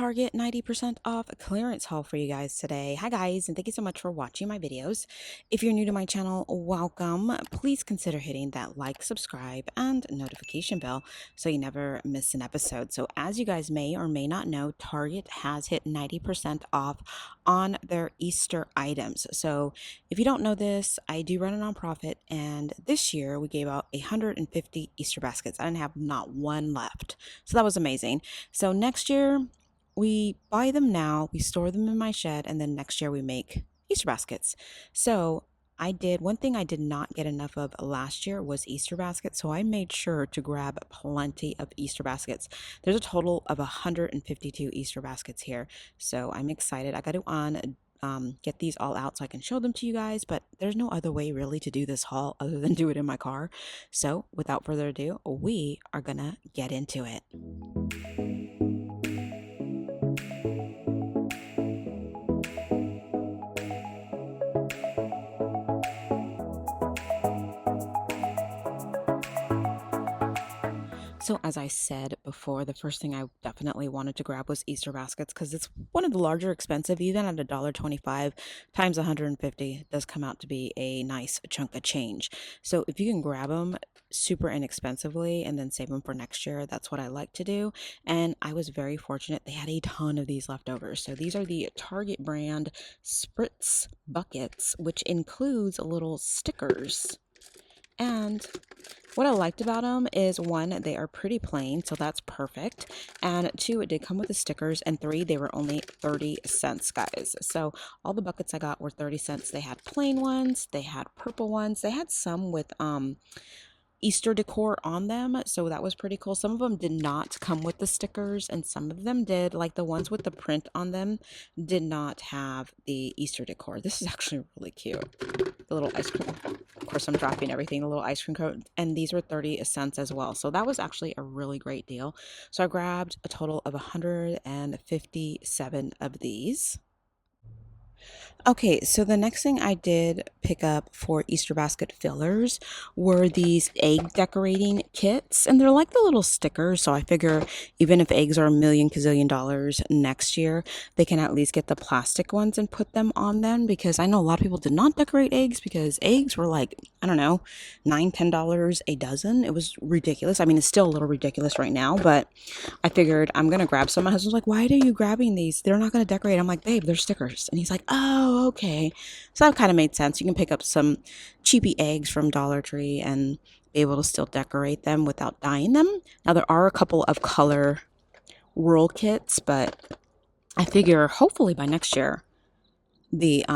Target 90% off clearance haul for you guys today. Hi guys, and thank you so much for watching my videos. If you're new to my channel, welcome. Please consider hitting that like, subscribe, and notification bell so you never miss an episode. So as you guys may or may not know, Target has hit 90% off on their Easter items. So if you don't know this, I do run a nonprofit, and this year we gave out 150 Easter baskets. I didn't have not one left. So that was amazing. So next year, we buy them now, we store them in my shed, and then next year we make Easter baskets. So one thing I did not get enough of last year was Easter baskets, so I made sure to grab plenty of Easter baskets. There's a total of 152 Easter baskets here, so I'm excited. I got to get these all out so I can show them to you guys, but there's no other way really to do this haul other than do it in my car. So without further ado, we are gonna get into it. So as I said before, the first thing I definitely wanted to grab was Easter baskets because it's one of the larger expensive, even at $1.25 times 150 does come out to be a nice chunk of change. So if you can grab them super inexpensively and then save them for next year, that's what I like to do. And I was very fortunate. They had a ton of these left over. So these are the Target brand Spritz buckets, which includes little stickers. And what I liked about them is, one, they are pretty plain, so that's perfect. And two, it did come with the stickers. And three, they were only 30 cents, guys. So all the buckets I got were 30 cents. They had plain ones, they had purple ones, they had some with Easter decor on them, so that was pretty cool. Some of them did not come with the stickers, and some of them did. Like the ones with the print on them did not have the Easter decor. This is actually really cute. The little ice cream, of course I'm dropping everything, the little ice cream cone, and these were 30 cents as well. So that was actually a really great deal. So I grabbed a total of 157 of these. Okay, so the next thing I did pick up for Easter basket fillers were these egg decorating kits, and they're like the little stickers, so I figure even if eggs are a million gazillion dollars next year, they can at least get the plastic ones and put them on them, because I know a lot of people did not decorate eggs because eggs were like, I don't know, $9-10 a dozen. It was ridiculous. I mean, it's still a little ridiculous right now, but I figured I'm gonna grab some. My husband's like, why are you grabbing these? They're not gonna decorate. I'm like, babe, they're stickers. And he's like, oh, okay. So that kind of made sense. You can pick up some cheapy eggs from Dollar Tree and be able to still decorate them without dyeing them. Now there are a couple of color whirl kits, but I figure hopefully by next year the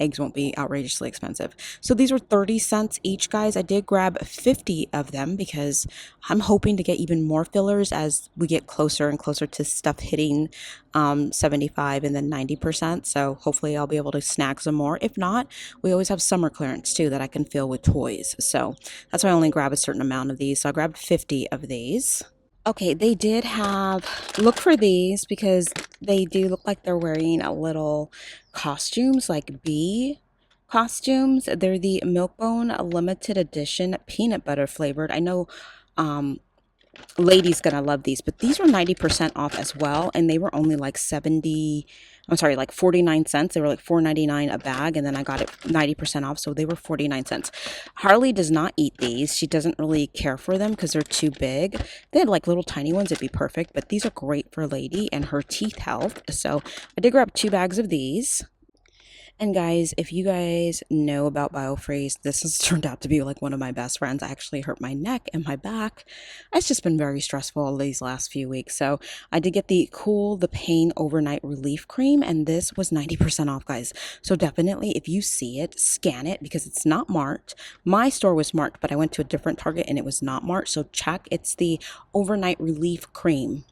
eggs won't be outrageously expensive. So these were 30 cents each, guys. I did grab 50 of them because I'm hoping to get even more fillers as we get closer and closer to stuff hitting 75 and then 90%. So hopefully I'll be able to snag some more. If not, we always have summer clearance too that I can fill with toys. So that's why I only grab a certain amount of these. So I grabbed 50 of these. Okay, they did have, look for these because they do look like they're wearing a little costumes, like bee costumes. They're the Milkbone limited edition peanut butter flavored. I know lady's gonna love these, but these were 90% off as well, and they were only like 49 cents. They were like $4.99 a bag, and then I got it 90% off, so they were 49 cents. Harley does not eat these. She doesn't really care for them because they're too big. They had like little tiny ones, it'd be perfect, but these are great for lady and her teeth health. So I did grab 2 bags of these. And guys, if you guys know about BioFreeze, this has turned out to be like one of my best friends. I actually hurt my neck and my back. It's just been very stressful these last few weeks. So I did get the Cool the Pain Overnight Relief Cream, and this was 90% off, guys. So definitely, if you see it, scan it because it's not marked. My store was marked, but I went to a different Target and it was not marked. So check. It's the Overnight Relief Cream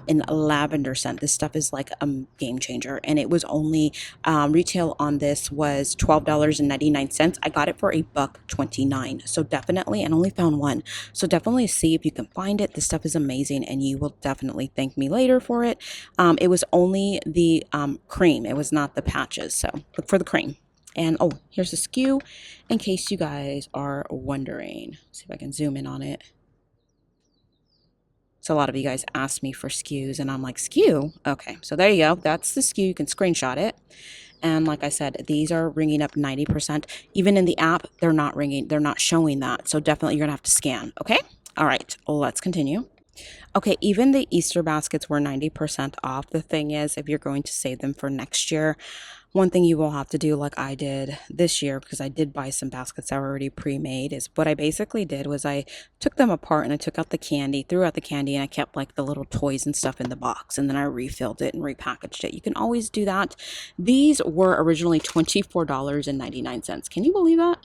in lavender scent. This stuff is like a game changer, and it was only retail on this was $12.99. I got it for $1.29. So definitely, and only found one. So definitely see if you can find it. This stuff is amazing, and you will definitely thank me later for it. It was only the cream. It was not the patches. So look for the cream. And oh, here's the SKU in case you guys are wondering. Let's see if I can zoom in on it. So a lot of you guys ask me for SKUs, and I'm like, SKU? Okay, so there you go. That's the SKU. You can screenshot it. And like I said, these are ringing up 90%. Even in the app, they're not ringing. They're not showing that. So definitely you're going to have to scan. Okay? All right, let's continue. Okay, even the Easter baskets were 90% off. The thing is, if you're going to save them for next year, one thing you will have to do, like I did this year, because I did buy some baskets that were already pre-made, is what I basically did was I took them apart and I took out the candy, threw out the candy, and I kept like the little toys and stuff in the box, and then I refilled it and repackaged it. You can always do that. These were originally $24.99. Can you believe that?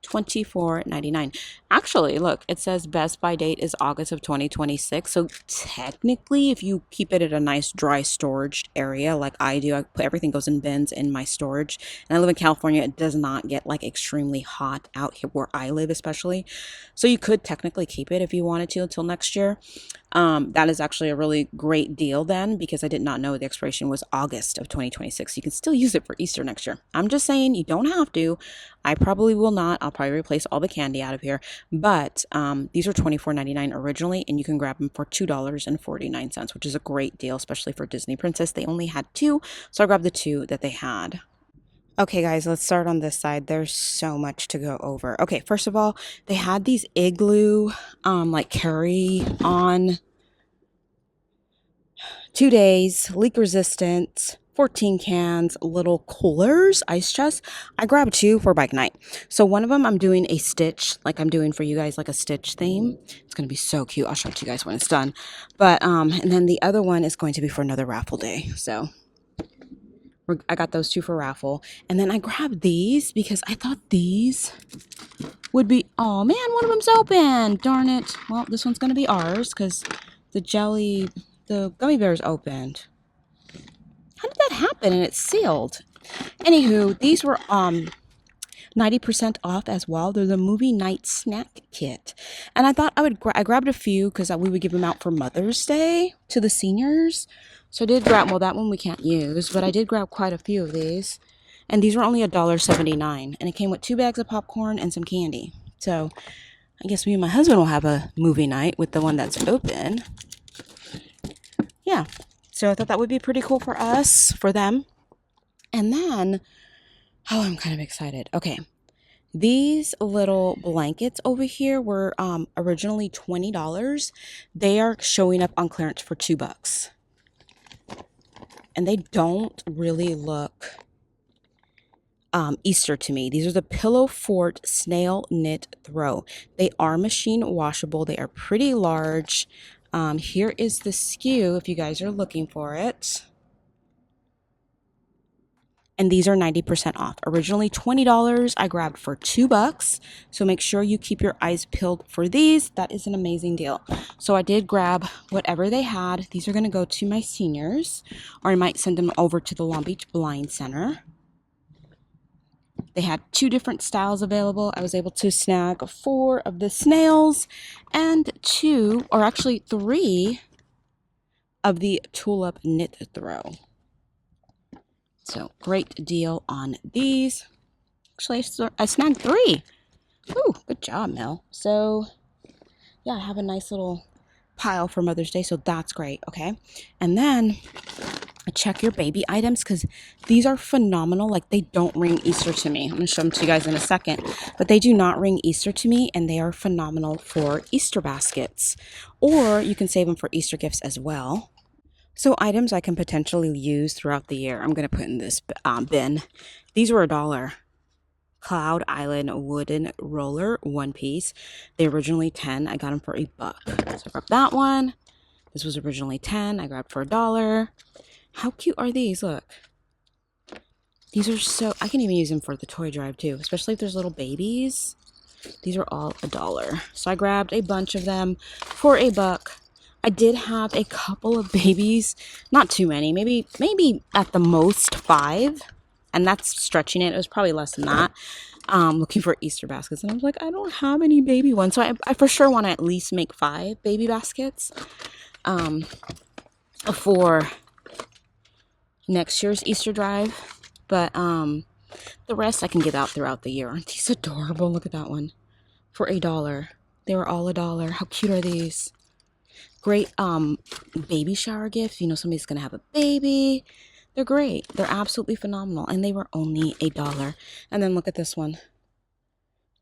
$24.99. Actually, look, it says best by date is August of 2026. So technically, if you keep it at a nice dry storage area like I do, everything goes in bins in my storage. And I live in California. It does not get like extremely hot out here where I live, especially. So you could technically keep it if you wanted to until next year. That is actually a really great deal then, because I did not know the expiration was August of 2026. You can still use it for Easter next year. I'm just saying you don't have to. I probably will not. I'll probably replace all the candy out of here. But these are $24.99 originally, and you can grab them for $2.49, which is a great deal, especially for Disney Princess. They only had two, so I grabbed the two that they had. Okay, guys, let's start on this side. There's so much to go over. Okay, first of all, they had these igloo, like carry on 2 days, leak resistant, 14 cans, little coolers, ice chest. I grabbed two for bike night. So one of them I'm doing a stitch, like I'm doing for you guys, like a stitch theme. It's going to be so cute. I'll show it to you guys when it's done. But, and then the other one is going to be for another raffle day. So I got those two for raffle. And then I grabbed these because I thought these would be, oh man, one of them's open. Darn it. Well, this one's going to be ours because the gummy bears opened. How did that happen? And it's sealed. Anywho, these were 90% off as well. They're the movie night snack kit. And I thought I grabbed a few because we would give them out for Mother's Day to the seniors. So I did grab, well, that one we can't use, but I did grab quite a few of these. And these were only $1.79. And it came with 2 bags of popcorn and some candy. So I guess me and my husband will have a movie night with the one that's open. Yeah. So I thought that would be pretty cool for us, for them. And then, oh, I'm kind of excited. Okay. These little blankets over here were originally $20. They are showing up on clearance for $2. And they don't really look Easter to me. These are the Pillow Fort Snail Knit Throw. They are machine washable. They are pretty large. Here is the SKU if you guys are looking for it. And these are 90% off. Originally $20, I grabbed for $2. So make sure you keep your eyes peeled for these. That is an amazing deal. So I did grab whatever they had. These are going to go to my seniors, or I might send them over to the Long Beach Blind Center. They had 2 different styles available. I was able to snag 4 of the snails and 2, or actually 3 of the tulip knit throw. So great deal on these. Actually, I snagged 3. Ooh, good job, Mel. So yeah, I have a nice little pile for Mother's Day, so that's great. Okay, and then check your baby items because these are phenomenal. Like, they don't ring Easter to me. I'm going to show them to you guys in a second, but they do not ring Easter to me, and they are phenomenal for Easter baskets, or you can save them for Easter gifts as well. So items I can potentially use throughout the year, I'm going to put in this bin. These were $1. Cloud Island wooden roller, 1 piece. They originally $10. I got them for $1. So I grabbed that one. This was originally $10. I grabbed for $1. How cute are these? Look. These are so, I can even use them for the toy drive too, especially if there's little babies. These are all $1. So I grabbed a bunch of them for $1. I did have a couple of babies, not too many, maybe at the most 5, and that's stretching it. It was probably less than that. Looking for Easter baskets, and I was like, I don't have any baby ones, so I for sure want to at least make 5 baby baskets for next year's Easter drive, but the rest I can give out throughout the year. Aren't these adorable? Look at that one for $1. They were all $1. How cute are these? Great baby shower gifts. You know, somebody's gonna have a baby. They're great. They're absolutely phenomenal. And they were only $1. And then look at this one.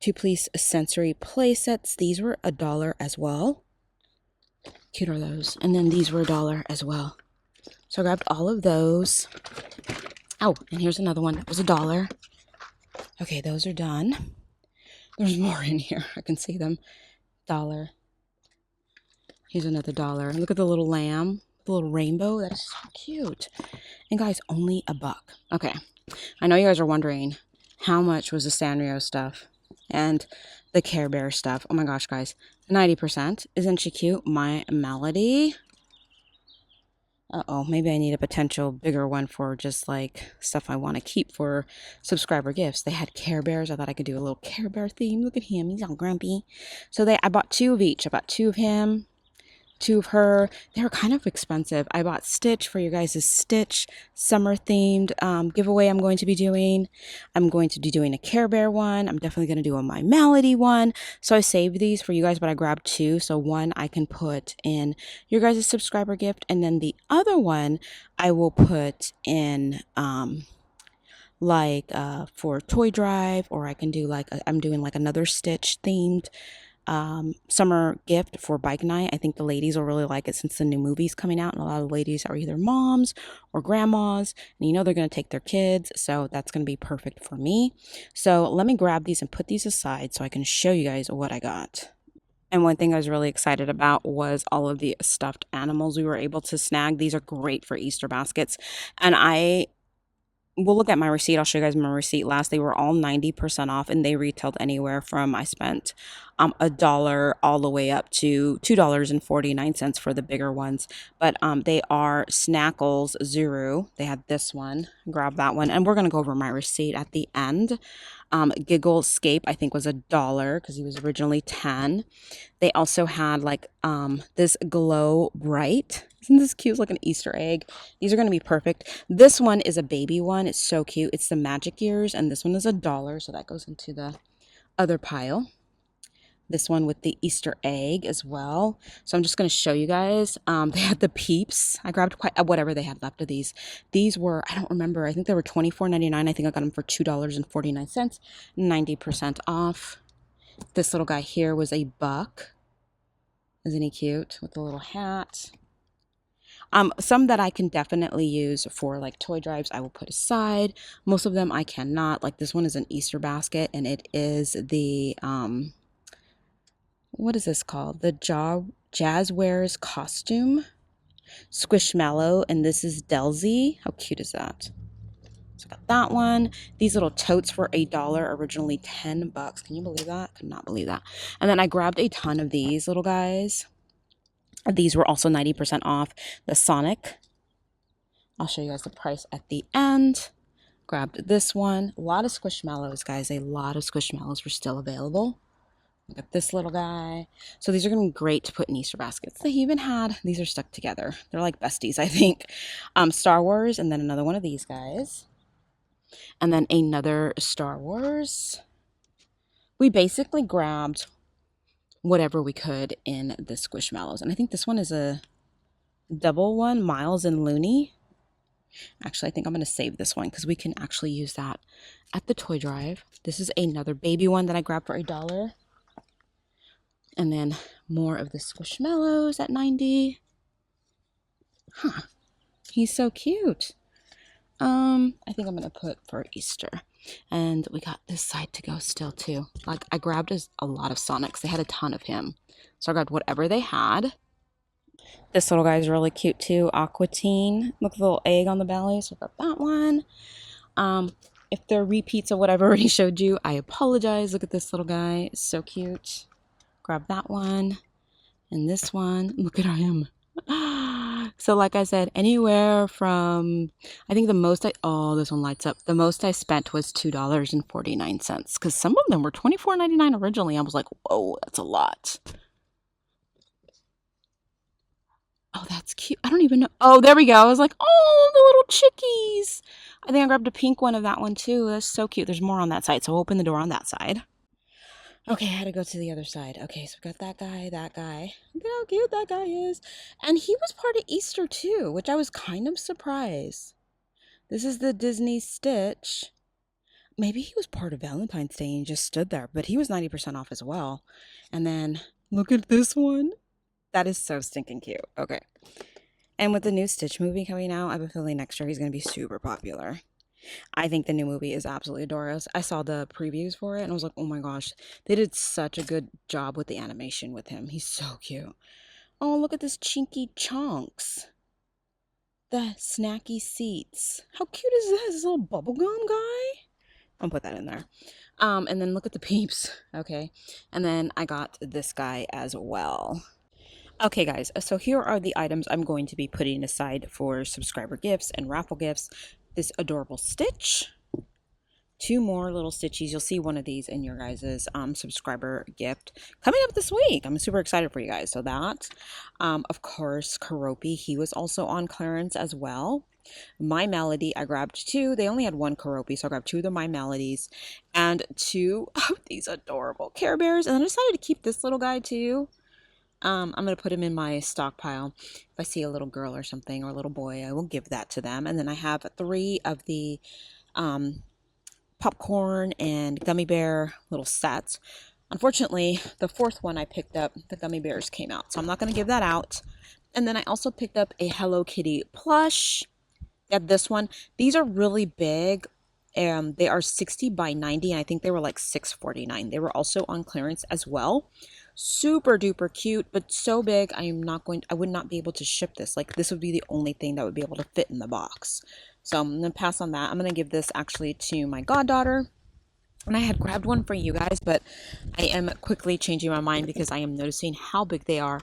2-piece sensory play sets. These were $1 as well. Cute are those. And then these were $1 as well. So I grabbed all of those. Oh, and here's another one. That was $1. Okay, those are done. There's more in here. I can see them. $1. Here's another $1. Look at the little lamb, the little rainbow. That is so cute. And guys, only $1. Okay, I know you guys are wondering how much was the Sanrio stuff and the Care Bear stuff. Oh my gosh, guys, 90%. Isn't she cute? My Melody. Uh-oh, maybe I need a potential bigger one for just like stuff I want to keep for subscriber gifts. They had Care Bears. I thought I could do a little Care Bear theme. Look at him. He's all grumpy. So I bought 2 of each. I bought 2 of him, 2 of her. They were kind of expensive. I bought Stitch for your guys' Stitch summer themed giveaway I'm going to be doing. I'm going to be doing a Care Bear one. I'm definitely going to do a My Melody one. So I saved these for you guys, but I grabbed 2. So one I can put in your guys' subscriber gift, and then the other one I will put in for toy drive, or I can do I'm doing like another Stitch themed summer gift for bike night. I think the ladies will really like it since the new movie's coming out, and a lot of ladies are either moms or grandmas, and you know they're going to take their kids, so that's going to be perfect for me. So let me grab these and put these aside so I can show you guys what I got. And one thing I was really excited about was all of the stuffed animals we were able to snag. These are great for Easter baskets, and we'll look at my receipt. I'll show you guys my receipt last. They were all 90% off, and they retailed anywhere from, I spent $1 all the way up to $2.49 for the bigger ones. But they are Snackles Zuru. They had this one. Grab that one. And we're going to go over my receipt at the end. Giggle Scape, I think, was $1 because he was originally 10. They also had like this Glow Bright. Isn't this cute? It's like an Easter egg. These are going to be perfect. This one is a baby one. It's so cute. It's the Magic Ears, and this one is $1, so that goes into the other pile. This one with the Easter egg as well. So I'm just going to show you guys. They had the Peeps. I grabbed whatever they had left of these. These were, I don't remember, I think they were $24.99. I think I got them for $2.49, 90% off. This little guy here was $1. Isn't he cute with the little hat? Some that I can definitely use for like toy drives, I will put aside. Most of them I cannot. Like this one is an Easter basket, and it is the what is this called? The Jazzwares costume Squishmallow, and this is Delzy. How cute is that? So I got that one. These little totes were $1, originally $10. Can you believe that? Could not believe that. And then I grabbed a ton of these little guys. These were also 90% off. The Sonic. I'll show you guys the price at the end. Grabbed this one. A lot of Squishmallows, guys. A lot of Squishmallows were still available. Look at this little guy. So these are going to be great to put in Easter baskets. They even had, these are stuck together. They're like besties, I think. Star Wars, and then another one of these guys. And then another Star Wars. We basically grabbed whatever we could in the Squishmallows. And I think this one is a double one, Miles and Looney. Actually, I think I'm going to save this one because we can actually use that at the toy drive. This is another baby one that I grabbed for $1. And then more of the Squishmallows at 90. Huh. He's so cute. I think I'm going to put for Easter. And we got this side to go still too. Like I grabbed a lot of Sonics. They had a ton of him. So I grabbed whatever they had. This little guy is really cute too. Aqua Teen. Look at the little egg on the belly. So I got that one. If they're repeats of what I've already showed you, I apologize. Look at this little guy. It's so cute. Grab that one. And this one. Look at him. So like I said, anywhere from, I think the most oh, this one lights up. The most I spent was $2.49 because some of them were $24.99 originally. I was like, whoa, that's a lot. Oh, that's cute. I don't even know. Oh, there we go. I was like, oh, the little chickies. I think I grabbed a pink one of that one too. That's so cute. There's more on that side. So I'll open the door on that side. Okay, I had to go to the other side. Okay, so we got that guy, that guy. Look how cute that guy is. And he was part of Easter too, which I was kind of surprised. This is the Disney Stitch. Maybe he was part of Valentine's Day and just stood there, but he was 90% off as well. And then look at this one. That is so stinking cute. Okay. And with the new Stitch movie coming out, I have a feeling next year he's going to be super popular. I think the new movie is absolutely adorable. I saw the previews for it and I was like, oh my gosh, they did such a good job with the animation with him. He's so cute. Oh, look at this Chinky Chunks. The snacky seats. How cute is this? This little bubblegum guy? I'll put that in there. And then look at the peeps. Okay. And then I got this guy as well. Okay, guys, so here are the items I'm going to be putting aside for subscriber gifts and raffle gifts. This adorable Stitch. 2 more little Stitchies. You'll see one of these in your guys' subscriber gift coming up this week. I'm super excited for you guys. So that, of course, Karopi. He was also on clearance as well. My Melody, I grabbed 2. They only had 1 Karopi, so I grabbed 2 of the My Melodies and 2 of these adorable Care Bears. And then I decided to keep this little guy too. I'm going to put him in my stockpile. If I see a little girl or something or a little boy, I will give that to them. And then I have 3 of the popcorn and gummy bear little sets. Unfortunately, the 4th one I picked up, the gummy bears came out, so I'm not going to give that out. And then I also picked up a Hello Kitty plush. Got this one. These are really big. They are 60 by 90, and I think they were like $6.49. They were also on clearance as well. Super duper cute, but so big I would not be able to ship this. Like, this would be the only thing that would be able to fit in the box. So I'm gonna pass on that. I'm gonna give this actually to my goddaughter. And I had grabbed one for you guys, but I am quickly changing my mind because I am noticing how big they are,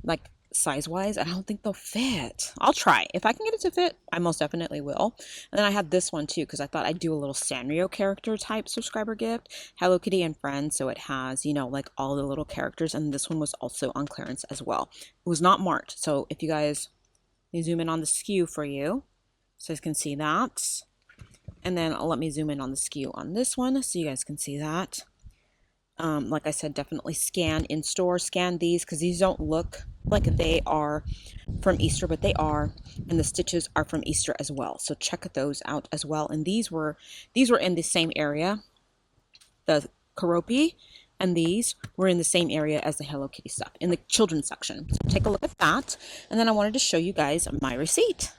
like size-wise. I don't think they'll fit. I'll try. If I can get it to fit, I most definitely will. And then I had this one too because I thought I'd do a little Sanrio character type subscriber gift. Hello Kitty and Friends, so it has, you know, like all the little characters. And this one was also on clearance as well. It was not marked. So if you guys, let me zoom in on the SKU for you so you can see that. And then let me zoom in on the SKU on this one so you guys can see that. Like I said, definitely scan in store. Scan these because these don't look like they are from Easter, but they are. And the stitches are from Easter as well. So check those out as well. And these were in the same area. The Karopi and these were in the same area as the Hello Kitty stuff in the children's section. So take a look at that. And then I wanted to show you guys my receipt.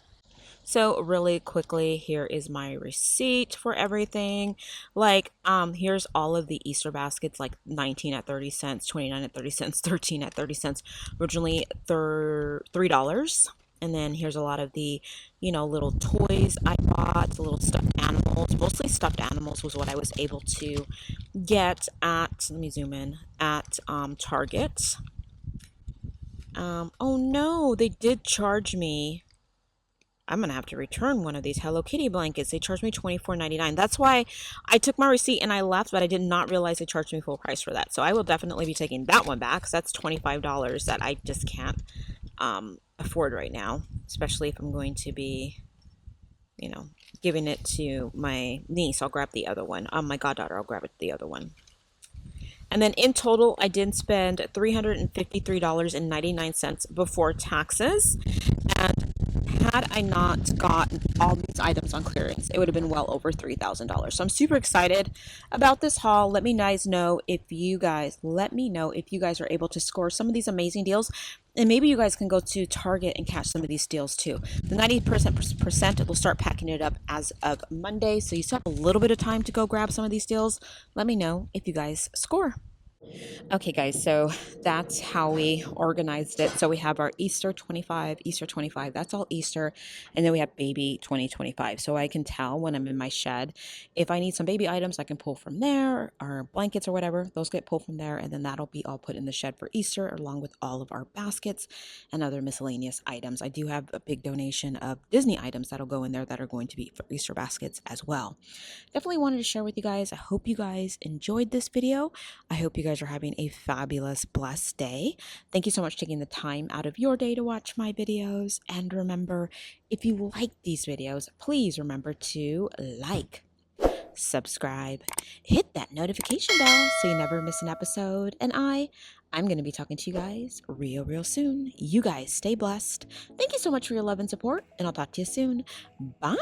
So really quickly, here is my receipt for everything. Like, here's all of the Easter baskets, like 19 at 30 cents, 29 at 30 cents, 13 at 30 cents, originally $3. And then here's a lot of the, you know, little toys I bought, little stuffed animals. Mostly stuffed animals was what I was able to get at, let me zoom in, at Target. Oh no, they did charge me. I'm going to have to return one of these Hello Kitty blankets. They charged me $24.99. That's why I took my receipt and I left, but I did not realize they charged me full price for that. So I will definitely be taking that one back because that's $25 that I just can't afford right now, especially if I'm going to be, you know, giving it to my niece. I'll grab the other one. My goddaughter, I'll grab the other one. And then in total, I did spend $353.99 before taxes. And had I not gotten all these items on clearance, it would have been well over $3,000. So I'm super excited about this haul. Let me know if you guys are able to score some of these amazing deals. And maybe you guys can go to Target and catch some of these deals too. The 90% will start packing it up as of Monday. So you still have a little bit of time to go grab some of these deals. Let me know if you guys score. Okay, guys, so that's how we organized it. So we have our Easter 25, that's all Easter. And then we have baby 2025. So I can tell when I'm in my shed, if I need some baby items, I can pull from there, or blankets or whatever, those get pulled from there. And then that'll be all put in the shed for Easter, along with all of our baskets and other miscellaneous items. I do have a big donation of Disney items that'll go in there that are going to be for Easter baskets as well. Definitely wanted to share with you guys. I hope you guys enjoyed this video. I hope you guys are having a fabulous, blessed day. Thank you so much for taking the time out of your day to watch my videos. And remember, if you like these videos, please remember to like, subscribe, hit that notification bell so you never miss an episode. And I'm going to be talking to you guys real soon. You guys stay blessed. Thank you so much for your love and support, and I'll talk to you soon. Bye.